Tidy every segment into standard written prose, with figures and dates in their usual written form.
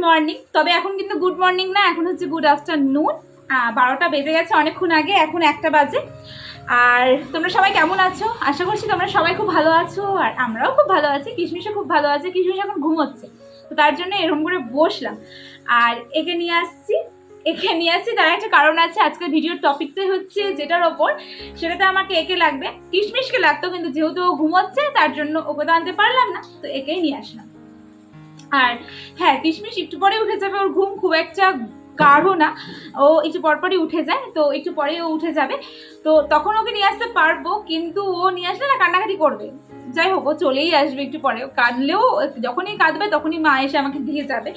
Morning. তবে এখন কিন্তু গুড মর্নিং না, এখন হচ্ছে গুড আফটারনুন। 12টা বেজে গেছে অনেকক্ষণ আগে, এখন 1টা বাজে। আর তোমরা সবাই কেমন আছো? আশা করছি তোমরা সবাই খুব ভালো আছো, আর আমরাও খুব ভালো আছি। কিশমিশও খুব ভালো আছে। কিশমিশ এখন ঘুমোচ্ছে, তো তার জন্য এরকম করে বসলাম। আর একে নিয়ে আসছি তার একটা কারণ আছে। আজকের ভিডিওর টপিকটাই হচ্ছে যেটার ওপর, সেটাতে আমাকে একে লাগবে। কিশমিশকে লাগতো, কিন্তু যেহেতু ও ঘুমোচ্ছে তার জন্য ওকে তো আনতে পারলাম না, তো একেই নিয়ে আসলাম। আর হ্যাঁ, কিশমিশ একটু পরে উঠে যাবে। ওর ঘুম খুব একটা গাঢ় না, ও একটু পরপরই উঠে যায়, তো একটু পরেই ও উঠে যাবে। তো তখন ওকে নিয়ে আসতে পারবো, কিন্তু ও নিয়ে আসলে না কান্নাকাটি করবে। যাই হোক, ও চলেই আসবে একটু পরে। কাঁদলেও যখনই কাঁদবে তখনই মা এসে আমাকে দিয়ে যাবে।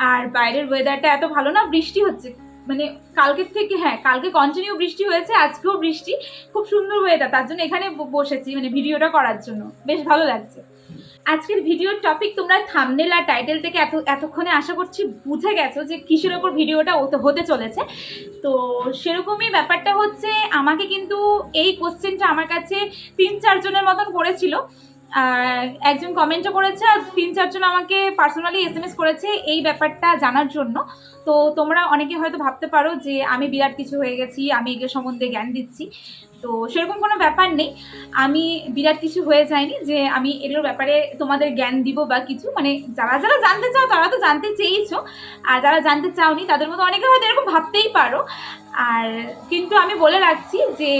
আর বাইরের ওয়েদারটা এত ভালো না, বৃষ্টি হচ্ছে মানে কালকের থেকে। হ্যাঁ, কালকে কন্টিনিউ বৃষ্টি হয়েছে, আজকেও বৃষ্টি। খুব সুন্দর ওয়েদার, তার জন্য এখানে বসেছি মানে ভিডিওটা করার জন্য। বেশ ভালো লাগছে। আজকের ভিডিওর টপিক তোমরা থাম্বনেল আর টাইটেল থেকে এতক্ষণে আশা করছি বুঝে গেছো যে কিসের ওপর ভিডিওটা হতে চলেছে। তো সেরকমই ব্যাপারটা হচ্ছে, আমাকে কিন্তু এই কোশ্চেনটা আমার কাছে 3-4 জনের মতন করেছিল। একজন কমেন্টও করেছে, আর 3-4 জন আমাকে পার্সোনালি SMS করেছে এই ব্যাপারটা জানার জন্য। তো তোমরা অনেকে হয়তো ভাবতে পারো যে আমি বিরাট কিছু হয়ে গেছি, আমি এগুলো সম্বন্ধে জ্ঞান দিচ্ছি। তো সেরকম কোনো ব্যাপার নেই, আমি বিরাট কিছু হয়ে যায়নি যে আমি এগুলোর ব্যাপারে তোমাদের জ্ঞান দিব বা কিছু। মানে যারা যারা জানতে চাও তারা তো জানতে চেয়েছো, আর যারা জানতে চাওনি তাদের মতো অনেকে হয়তো এরকম ভাবতেই পারো। আর কিন্তু আমি বলে রাখছি যে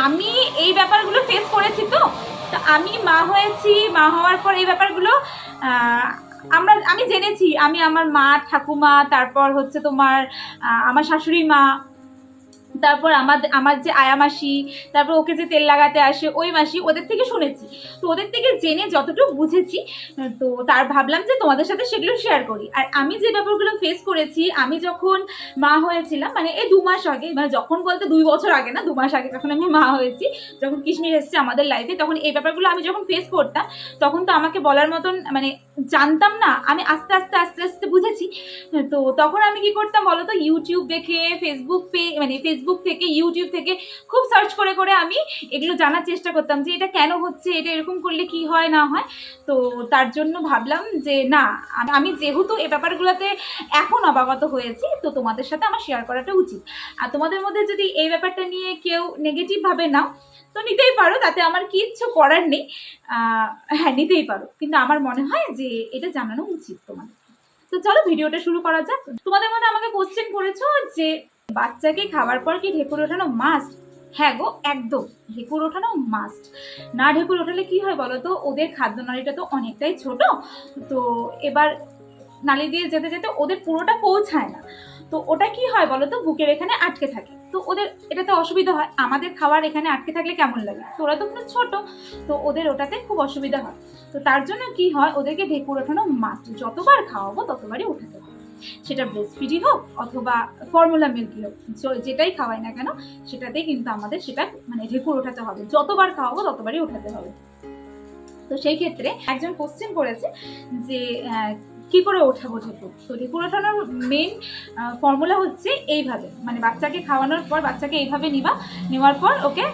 আমি এই ব্যাপারগুলো ফেস করেছি। তো আমি মা হয়েছি, মা হওয়ার পর এই ব্যাপারগুলো আমি জেনেছি। আমি আমার মা, ঠাকুমা, তারপর হচ্ছে তোমার আমার শাশুড়ি মা, তারপর আমার যে আয়া মাসি, তারপর ওকে যে তেল লাগাতে আসে ওই মাসি, ওদের থেকে শুনেছি। তো ওদের থেকে জেনে যতটুকু বুঝেছি, তো তার ভাবলাম যে তোমাদের সাথে সেগুলো শেয়ার করি। আর আমি যে ব্যাপারগুলো ফেস করেছি, আমি যখন মা হয়েছিলাম, মানে এই 2 মাস আগে, মানে যখন বলতে 2 বছর আগে না, 2 মাস আগে যখন আমি মা হয়েছি, যখন কিশমিশ এসেছে আমাদের লাইফে, তখন এই ব্যাপারগুলো আমি যখন ফেস করতাম, তখন তো আমাকে বলার মতন মানে জানতাম না। আমি আস্তে আস্তে বুঝেছি। তো তখন আমি কি করতাম বলো তো, ইউটিউব দেখে, ফেসবুক থেকে, ইউটিউব থেকে খুব সার্চ করে করে আমি এগুলো জানার চেষ্টা করতাম যে এটা কেন হচ্ছে, এটা এরকম করলে কি হয় না হয়। তো তার জন্য ভাবলাম যে না, আমি যেহেতু এই ব্যাপারগুলোতে এখন অবগত হয়েছি, তো তোমাদের সাথে আমার শেয়ার করাটা উচিত। আর তোমাদের মধ্যে যদি এই ব্যাপারটা নিয়ে কেউ নেগেটিভভাবে নাও, তো নিতেই পারো, তাতে আমার কিচ্ছু করার নেই। হ্যাঁ, নিতেই পারো, কিন্তু আমার মনে হয় যে এটা জানানো উচিত তোমাদের। তো চলো ভিডিওটা শুরু করা যাক। তোমাদের মধ্যে আমাকে কোশ্চেন করেছো যে বাচ্চাকে খাওয়ার পর কি ঢেকুর ওঠানো মাস্ট? হ্যাঁ গো, একদম ঢেকুর ওঠানো মাস্ট। না ঢেকুর ওঠালে কি হয় বলো তো, ওদের খাদ্য নালীটা তো অনেকটাই ছোট। তো এবার নালী দিয়ে যেতে যেতে ওদের পুরোটা পৌঁছায় না। তো ওটা কি হয় বলো তো, বুকের এখানে আটকে থাকে। তো ওদের এটাতে অসুবিধা হয়। আমাদের খাবার এখানে আটকে থাকলে কেমন লাগে, তো ওরা তো খুব ছোট, তো ওদের ওটাতে খুব অসুবিধা হয়। তো তার জন্য কি হয়, ওদেরকে ঢেকুর ওঠানো মাস্ট। যতবার খাওয়াবো ততবারই উঠাতে হবে, সেটা ব্রেস্ট ফিডই হোক অথবা ফর্মুলা মিল্কই হোক, যেটাই খাওয়াই না কেন সেটাতেই কিন্তু আমাদের সেটা মানে ঢেকুর ওঠাতে হবে। যতবার খাওয়াবো ততবারই ওঠাতে হবে। তো সেই ক্ষেত্রে একজন কোশ্চেন করেছে যে কি করে ওঠাবো ঢেকুর। তো ঢেকুর ওঠানোর মেন ফর্মুলা হচ্ছে এইভাবে, মানে বাচ্চাকে খাওয়ানোর পর বাচ্চাকে এইভাবে নেওয়ার পর ওকে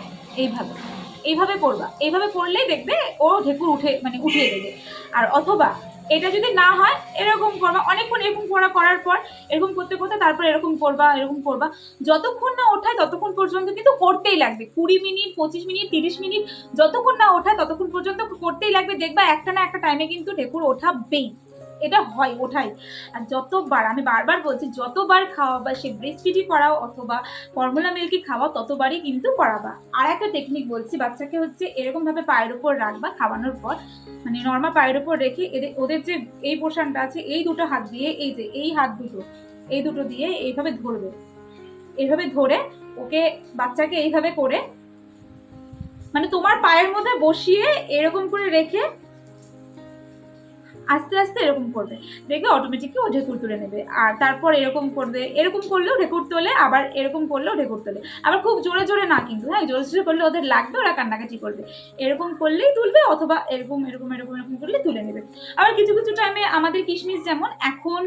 এইভাবে করবা। এইভাবে করলেই দেখবে ও ঢেকুর উঠিয়ে দেবে। আর অথবা এটা যদি না হয়, এরকম করবা অনেকক্ষণ, এরকম করার পর এরকম করতে করতে তারপর এরকম করবা। যতক্ষণ না ওঠায় ততক্ষণ পর্যন্ত কিন্তু করতেই লাগবে। 20 মিনিট, 25 মিনিট, 30 মিনিট, যতক্ষণ না ওঠায় ততক্ষণ পর্যন্ত করতেই লাগবে। দেখবা একটা না একটা টাইমে কিন্তু ঢেকুর ওঠাবেই, এটা হয়, ওঠাই। আর যতবার, আমি বারবার বলছি, যতবার খাওয়াবা, সে ব্রেস্ট ফিডই করাও অথবা ফর্মুলা মিল্কই খাওয়াও, ততবারই কিন্তু করাবা। আর একটা টেকনিক বলছি, বাচ্চাকে হচ্ছে এরকম ভাবে পায়ের উপর রাখবা খাওয়ানোর পর, মানে নর্মাল পায়ের উপর রেখে ওদের যে এই পোর্শনটা আছে, এই দুটো হাত দিয়ে, এই যে এই দুটো দিয়ে এইভাবে ধরবে। এইভাবে ধরে ওকে, বাচ্চাকে এইভাবে করে, মানে তোমার পায়ের মধ্যে বসিয়ে এরকম করে রেখে আস্তে আস্তে এরকম করবে, দেখবে অটোমেটিকলি ও ঢেকুর তুলে নেবে। আর তারপর এরকম করবে, এরকম করলেও ঢেকুর তোলে, আবার এরকম করলেও ঢেকুর তোলে। আবার খুব জোরে জোরে না কিন্তু, হ্যাঁ, জোরে জোরে করলে ওদের লাগবে, ওরা কান্নাকাটি করবে। এরকম করলেই তুলবে, অথবা এরকম এরকম এরকম এরকম করলে তুলে নেবে। আবার কিছু কিছু টাইমে আমাদের কিশমিশ যেমন এখন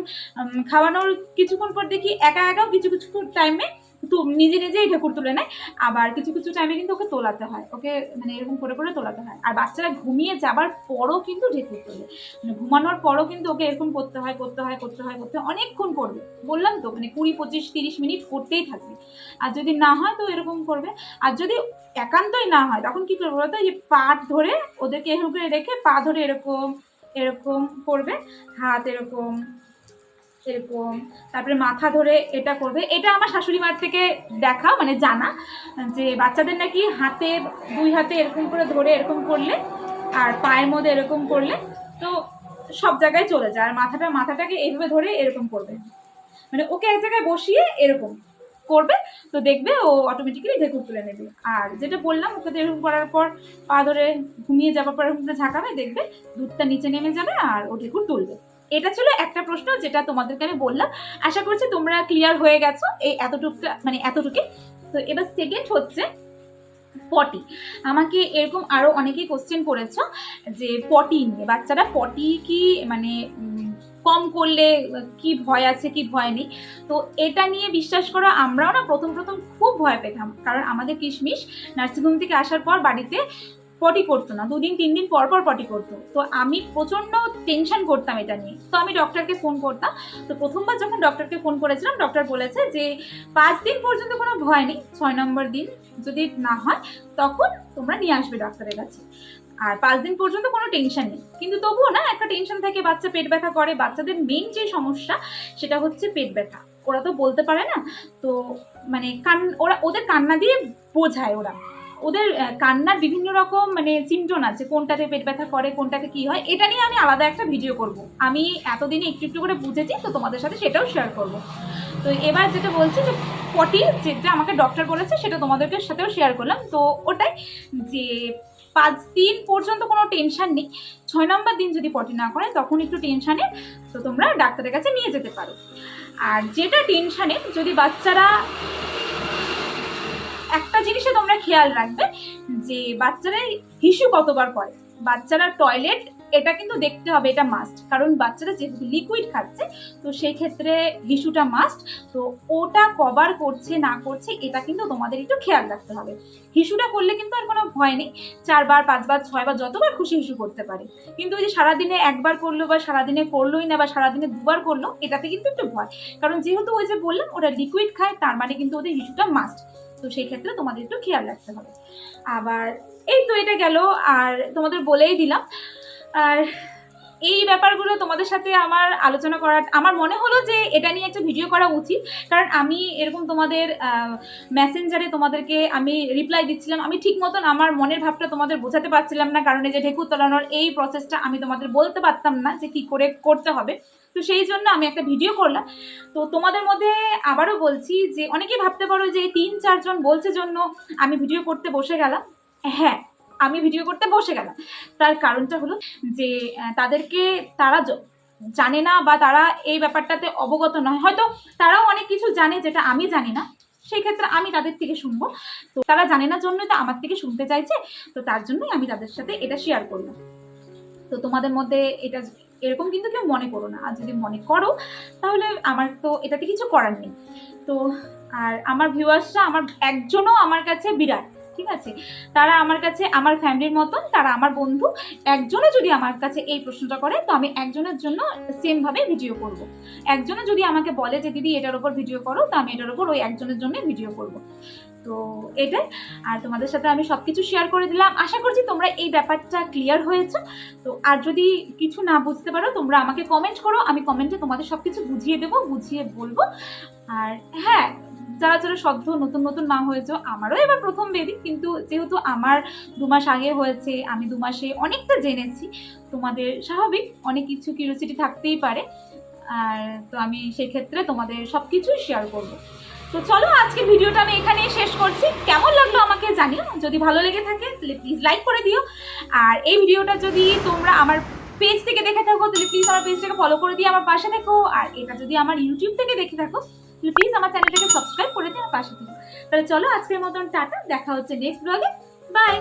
খাওয়ানোর কিছুক্ষণ পর দেখি একা একাও কিছু কিছু টাইমে তো নিজে নিজেই ঢেকুর তুলে নেয়। আবার কিছু কিছু টাইমে কিন্তু ওকে তোলাতে হয়, ওকে মানে এরকম করে করে তোলাতে হয়। আর বাচ্চারা ঘুমিয়ে যাবার পরও কিন্তু ঢেকুর তোলে, মানে ঘুমানোর পরও কিন্তু ওকে এরকম করতে হয় করতে হয় করতে হয় করতে হয়, অনেকক্ষণ করবে। বললাম তো মানে 20-25-30 মিনিট করতেই থাকবে। আর যদি না হয় তো এরকম করবে। আর যদি একান্তই না হয় তখন কি করবে বলতো, যে পা ধরে ওদেরকে এরকম করে রেখে পা ধরে এরকম এরকম করবে, হাত এরকম এরকম, তারপরে মাথা ধরে এটা করবে। এটা আমার শাশুড়ি মার থেকে দেখা, মানে জানা, যে বাচ্চাদের নাকি হাতে 2 হাতে এরকম করে ধরে এরকম করলে আর পায়ের মধ্যে এরকম করলে তো সব জায়গায় চলে যায়। আর মাথাটাকে এইভাবে ধরে এরকম করবে, মানে ওকে এক জায়গায় বসিয়ে এরকম করবে, তো দেখবে ও অটোমেটিক্যালি ঢেকুর তুলে নেবে। আর যেটা বললাম, ওকে এরকম করার পর পা ধরে ঘুমিয়ে যাওয়ার পর এরকম ঝাঁকাবে, দেখবে দুধটা নিচে নেমে যাবে আর ও ঢেকুর তুলবে। এটা ছিল একটা প্রশ্ন যেটা তোমাদেরকে আমি বললাম। আশা করছি তোমরা ক্লিয়ার হয়ে গেছো এই এতটুকু, মানে এতটুকু। তো এবার সেকেন্ড হচ্ছে পটি। আমাকে এরকম আরো অনেকেই কোশ্চেন করেছো যে পটি নিয়ে, বাচ্চারা পটি কি মানে কম করলে কি ভয় আছে কি ভয় নেই। তো এটা নিয়ে বিশ্বাস করো আমরাও না প্রথম প্রথম খুব ভয় পেতাম, কারণ আমাদের কিশমিশ নার্সিংহোম থেকে আসার পর বাড়িতে পটি করতো না, 2 দিন 3 দিন পর পর পটি করতো। তো আমি প্রচন্ড টেনশন করতাম এটা নিয়ে, তো আমি ডক্টরকে ফোন করতাম। তো প্রথমবার যখন ডক্টরকে ফোন করেছিলাম, ডক্টর বলেছে যে 5 দিন পর্যন্ত কোনো ভয় নেই, 6 নম্বর দিন যদি না হয় তখন তোমরা নিয়ে আসবে ডাক্তারের কাছে। আর 5 দিন পর্যন্ত কোনো টেনশন নেই। কিন্তু তবুও না একটা টেনশন থাকে, বাচ্চা পেট ব্যথা করে। বাচ্চাদের মেইন যে সমস্যা সেটা হচ্ছে পেট ব্যথা, ওরা তো বলতে পারে না। তো মানে ওদের কান্না দিয়ে বোঝায়, ওদের কান্নার বিভিন্ন রকম মানে সিমটম আছে, কোনটাতে পেট ব্যথা করে কোনটাতে কি হয়। এটা নিয়ে আমি আলাদা একটা ভিডিও করব। আমি এতদিনে একটু একটু করে বুঝেছি, তো তোমাদের সাথে সেটাও শেয়ার করব। তো এবার যেটা বলছি যে পটি যেটা আমাকে ডক্টর বলেছে সেটা তোমাদেরকে সাথেও শেয়ার করলাম। তো ওটাই যে 5 দিন পর্যন্ত কোনো টেনশন নেই, 6 নম্বর দিন যদি পটি না করে তখন একটু টেনশানে, তো তোমরা ডাক্তারের কাছে নিয়ে যেতে পারো। আর যেটা টেনশানে, যদি বাচ্চারা একটা জিনিসে তোমরা খেয়াল রাখবে যে বাচ্চারা হিসু কতবার করে, বাচ্চারা টয়লেট এটা কিন্তু দেখতে হবে, এটা মাস্ট। কারণ বাচ্চারা যেহেতু লিকুইড খাচ্ছে, তো সেই ক্ষেত্রে হিসুটা মাস্ট। তো ওটা কবার করছে না করছে এটা কিন্তু তোমাদের একটু খেয়াল রাখতে হবে। হিসুটা করলে কিন্তু আর কোনো ভয় নেই, 4 বার 5 বার 6 বার যতবার খুশি হিসু করতে পারে। কিন্তু ওই যে সারাদিনে একবার করলো বা সারাদিনে করলোই না বা সারাদিনে 2 বার করলো, এটাতে কিন্তু একটু ভয়। কারণ যেহেতু ওই যে বললাম ওরা লিকুইড খায়, তার মানে কিন্তু ওদের হিসুটা মাস্ট। তো সেই ক্ষেত্রে তোমাদের একটু খেয়াল রাখতে হবে। আবার এই তো এটা গেল, আর তোমাদের বলেই দিলাম। আর এই ব্যাপারগুলো তোমাদের সাথে আমার আলোচনা করা, আমার মনে হলো যে এটা নিয়ে একটা ভিডিও করা উচিত। কারণ আমি এরকম তোমাদের মেসেঞ্জারে তোমাদেরকে আমি রিপ্লাই দিচ্ছিলাম, আমি ঠিক মতন আমার মনের ভাবটা তোমাদের বোঝাতে পারছিলাম না, কারণ এই যে ঢেকুর তোলানোর এই প্রসেসটা আমি তোমাদের বলতে পারতাম না যে কি করে করতে হবে। তো সেই জন্য আমি একটা ভিডিও করলাম। তো তোমাদের মধ্যে আবারও বলছি যে অনেকেই ভাবতে পারো যে 3-4 জন বলছে জন্য আমি ভিডিও করতে বসে গেলাম। হ্যাঁ, আমি ভিডিও করতে বসে গেলাম, তার কারণটা হলো যে তারা জানে না বা তারা এই ব্যাপারটাতে অবগত নয়। হয়তো তারাও অনেক কিছু জানে যেটা আমি জানি না, সেই ক্ষেত্রে আমি তাদের থেকে শুনবো। তো তারা জানে না জন্যই তো আমার থেকে শুনতে চাইছে, তো তার জন্যই আমি তাদের সাথে এটা শেয়ার করলাম। তো তোমাদের মধ্যে এটা এরকম কিন্তু কেউ মনে করো না, আর যদি মনে করো তাহলে আমার তো এটাতে কিছু করার নেই। তো আর আমার ভিউয়ার্সরা আমার একজনও আমার কাছে বিরাট, ঠিক আছে, তারা আমার কাছে আমার ফ্যামিলির মতন, তারা আমার বন্ধু। একজনে যদি আমার কাছে এই প্রশ্নটা করে, তো আমি একজনের জন্য সেমভাবে ভিডিও করব। একজনে যদি আমাকে বলে যে দিদি এটার উপর ভিডিও করো, তো আমি এটার উপর ওই একজনের জন্য ভিডিও করব। তো এটাই। আর তোমাদের সাথে আমি সব কিছু শেয়ার করে দিলাম। আশা করছি তোমরা এই ব্যাপারটা ক্লিয়ার হয়েছে। তো আর যদি কিছু না বুঝতে পারো তোমরা আমাকে কমেন্ট করো, আমি কমেন্টে তোমাদের সব কিছু বুঝিয়ে দেবো, বুঝিয়ে বলবো। আর হ্যাঁ, যারা যারা সদ্য নতুন নতুন মা হয়েছে, আমারও এবার প্রথম বেবি, কিন্তু যেহেতু আমার 2 মাস আগে হয়েছে, আমি 2 মাসে অনেকটা জেনেছি। তোমাদের স্বাভাবিক অনেক কিছু কিউরিওসিটি থাকতেই পারে, আর তো আমি সেক্ষেত্রে তোমাদের সব কিছুই শেয়ার করবো। তো চলো আজকে ভিডিওটা আমি এখানেই শেষ করছি। কেমন লাগলো আমাকে জানিও, যদি ভালো লেগে থাকে তাহলে প্লিজ লাইক করে দিও। আর এই ভিডিওটা যদি তোমরা আমার পেজ থেকে দেখে থাকো তাহলে প্লিজ আমার পেজটাকে ফলো করে দিয়ে আমার পাশে থেকো। আর এটা যদি আমার ইউটিউব থেকে দেখে থাকো তাহলে প্লিজ আমার চ্যানেলটাকে সাবস্ক্রাইব করে দিয়ে আমার পাশে থেকো। তাহলে চলো আজকের মতন টাটা, দেখা হচ্ছে নেক্সট ব্লগে, বাই।